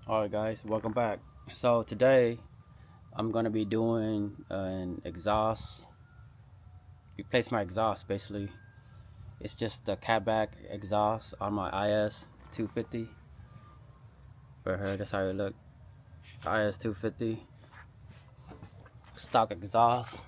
Alright guys, welcome back. So today I'm gonna be doing an exhaust, replace my exhaust basically. It's just the catback exhaust on my IS250. For her, that's how it look. IS250 stock exhaust.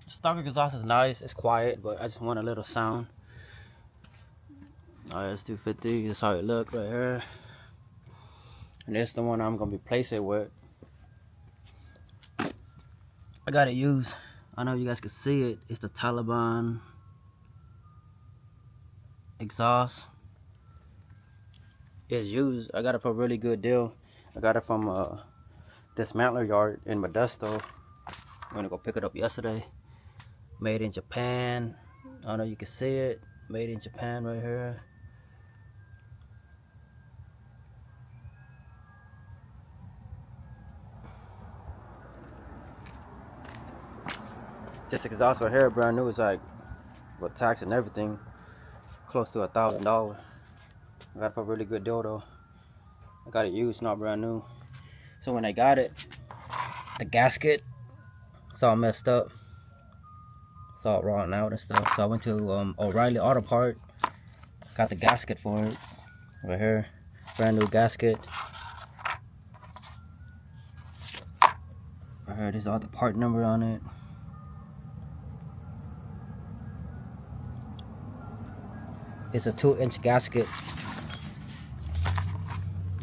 Stock exhaust is nice, it's quiet, but I just want a little sound. IS250, that's how it look right here. And this is the one I'm gonna replace it with. I got it used. I know you guys can see it. It's the Taliban exhaust. It's used. I got it for a really good deal. I got it from dismantler yard in Modesto. I'm gonna go pick it up yesterday. Made in Japan. I know you can see it. Made in Japan right here. This exhaust right here, brand new. It's like, with tax and everything, close to $1,000. I got it for a really good deal though. I got it used, not brand new. So when I got it, the gasket, it's all messed up. It's all rotten out and stuff. So I went to O'Reilly Auto Part, got the gasket for it right here, brand new gasket. Right here, there's all the part number on it. It's a 2-inch gasket,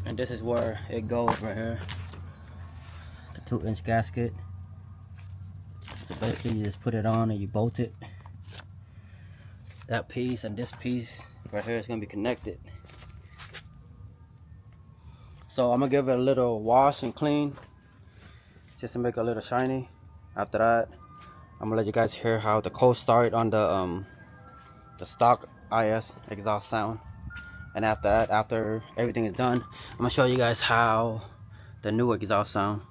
and this is where it goes right here. The 2-inch gasket. So basically, you just put it on and you bolt it. That piece and this piece right here is gonna be connected. So I'm gonna give it a little wash and clean, just to make it a little shiny. After that, I'm gonna let you guys hear how the cold start on the stock IS exhaust sound. And after that, after everything is done, I'm gonna show you guys how the new exhaust sound.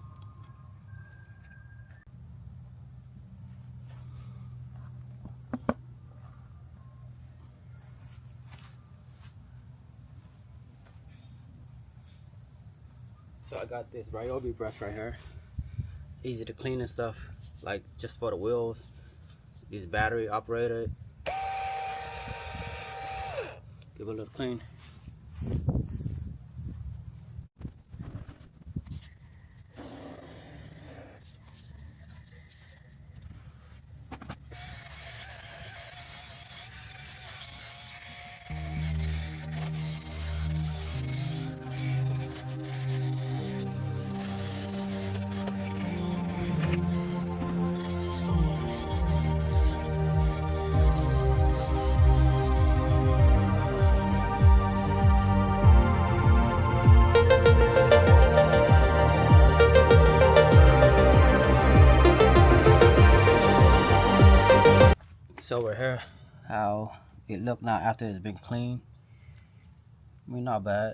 So I got this Ryobi brush right here. It's easy to clean and stuff, like just for the wheels. These battery operated. Give it a little clean. So we're here, how it look now after it's been cleaned. I mean, not bad.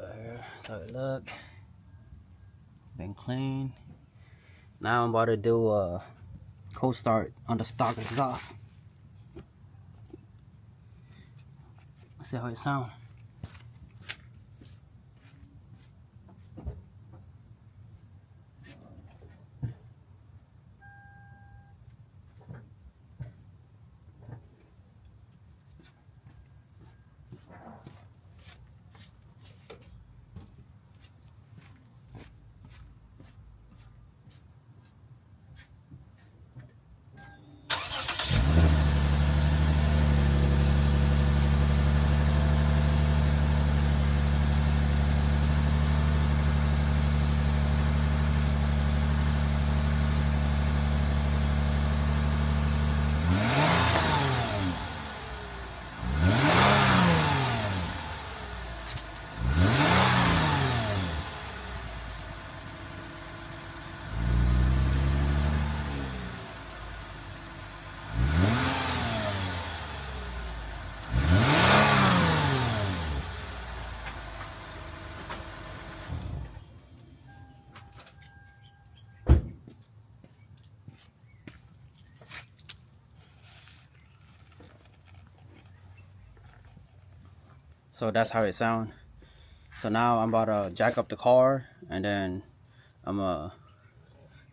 That's how it look. Been clean. Now I'm about to do a cold start on the stock exhaust. Let's see how it sounds. So that's how it sounds. So now I'm about to jack up the car, and then I'm gonna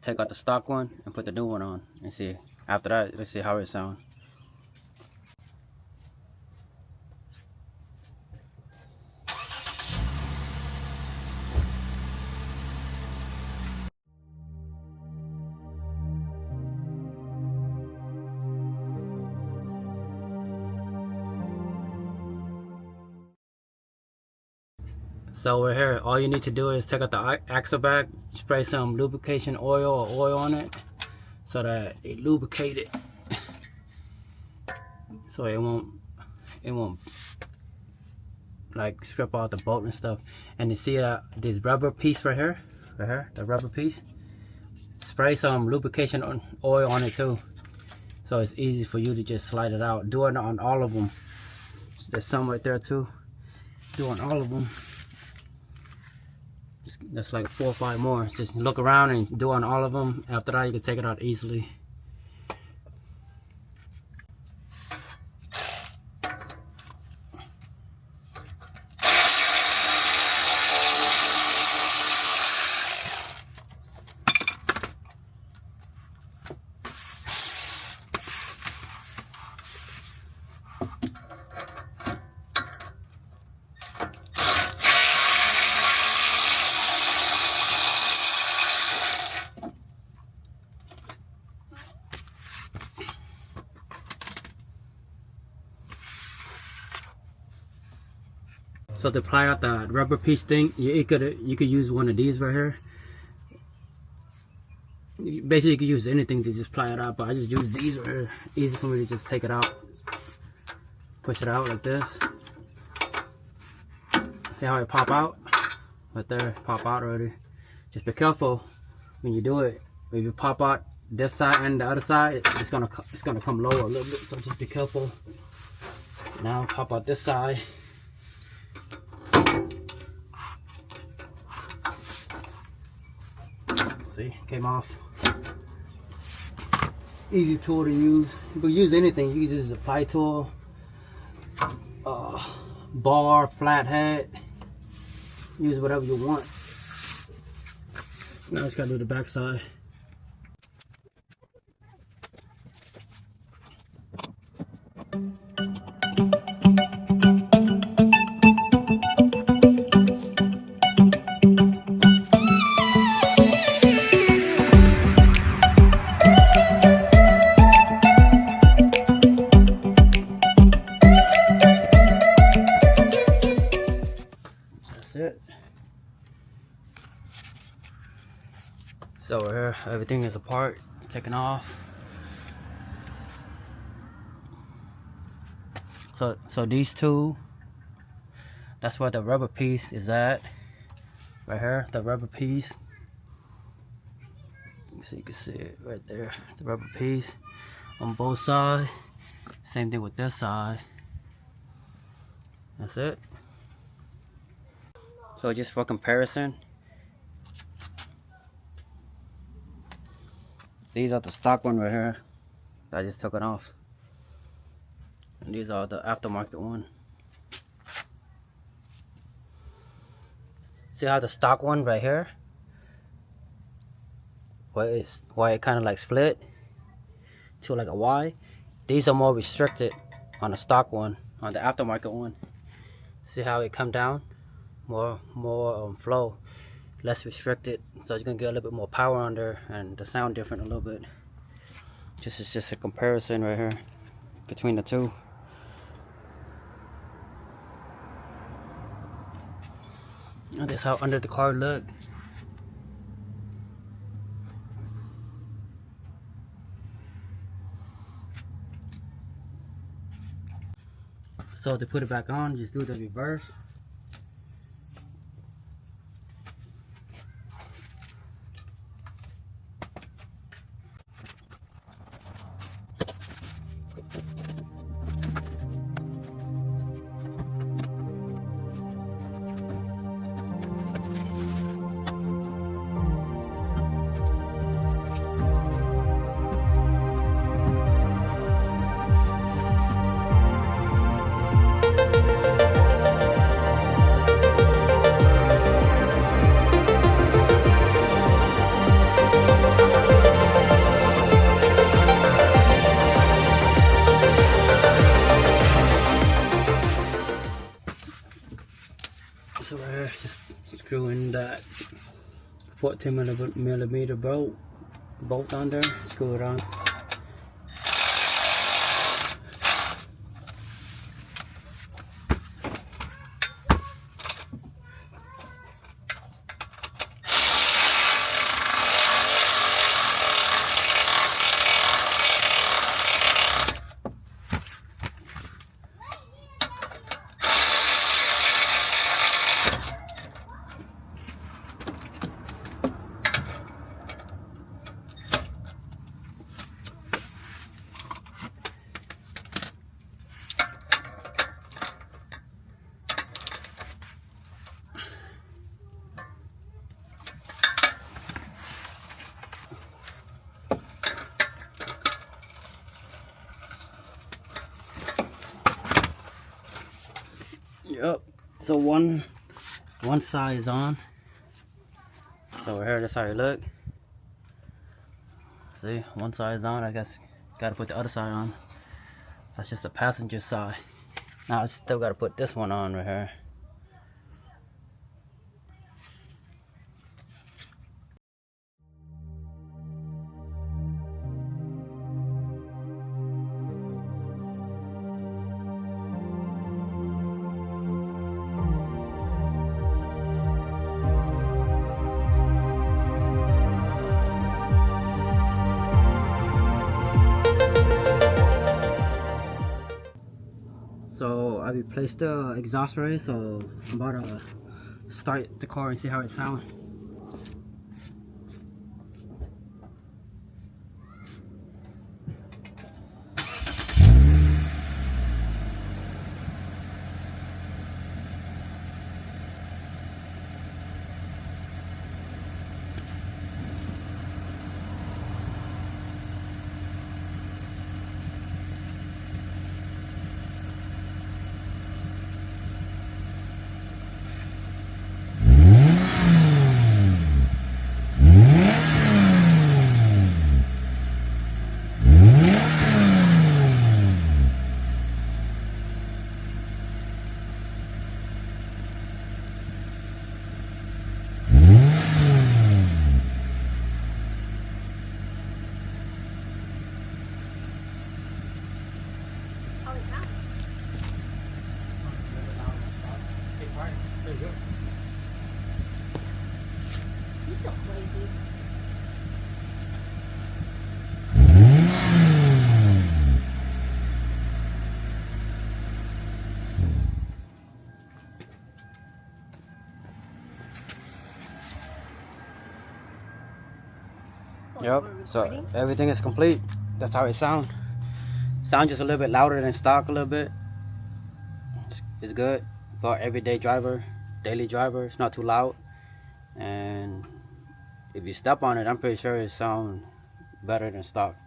take out the stock one and put the new one on and see. After that, let's see how it sounds. So we're here. All you need to do is take out the axle back, spray some lubrication oil or oil on it so that it lubricate it, so it won't like strip out the bolt and stuff. And you see this rubber piece right here, the rubber piece. Spray some lubrication oil on it too, so it's easy for you to just slide it out. Do it on all of them. There's some right there too. Do on all of them. That's like 4 or 5 more. Just look around and do on all of them. After that, you can take it out easily. So to ply out the rubber piece thing, you could use one of these right here. Basically, you could use anything to just ply it out, but I just use these right here. Easy for me to just take it out, push it out like this. See how it pop out? Right there, pop out already. Just be careful when you do it. If you pop out this side and the other side, it's gonna come lower a little bit. So just be careful. Now pop out this side. See, came off. Easy tool to use. You can use anything. You can use a ply tool, bar, flathead. Use whatever you want. Now I just gotta do the back side. It. So we're here, everything is apart, taken off. So these two, that's where the rubber piece is right here, the rubber piece. So you can see it right there, the rubber piece on both sides. Same thing with this side. That's it. So just for comparison, these are the stock one right here. I just took it off. And these are the aftermarket one. See how the stock one right here, where it kind of like split to like a Y. These are more restricted on the stock one. On the aftermarket one, see how it come down? More flow, less restricted, so you're gonna get a little bit more power on there and the sound different a little bit. It's just a comparison right here between the two. And that's how under the car look. So to put it back on, just do the reverse. So right here, just screw in that 14mm bolt on there, screw it on. Yep. So one side is on. So here, that's how it look. See, one side is on. I guess gotta put the other side on. That's just the passenger side. Now I still gotta put this one on right here. So I replaced the exhaust array, so I'm about to start the car and see how it sounds. Yep, so everything is complete. That's how it sounds. Sound just a little bit louder than stock a little bit. It's good for everyday driver, daily driver. It's not too loud. And if you step on it, I'm pretty sure it sounds better than stock.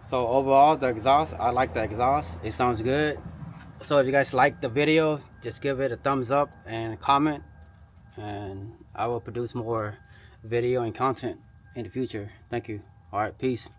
So overall, the exhaust, I like the exhaust. It sounds good. So if you guys like the video, just give it a thumbs up and comment, and I will produce more video and content in the future. Thank you. All right, peace.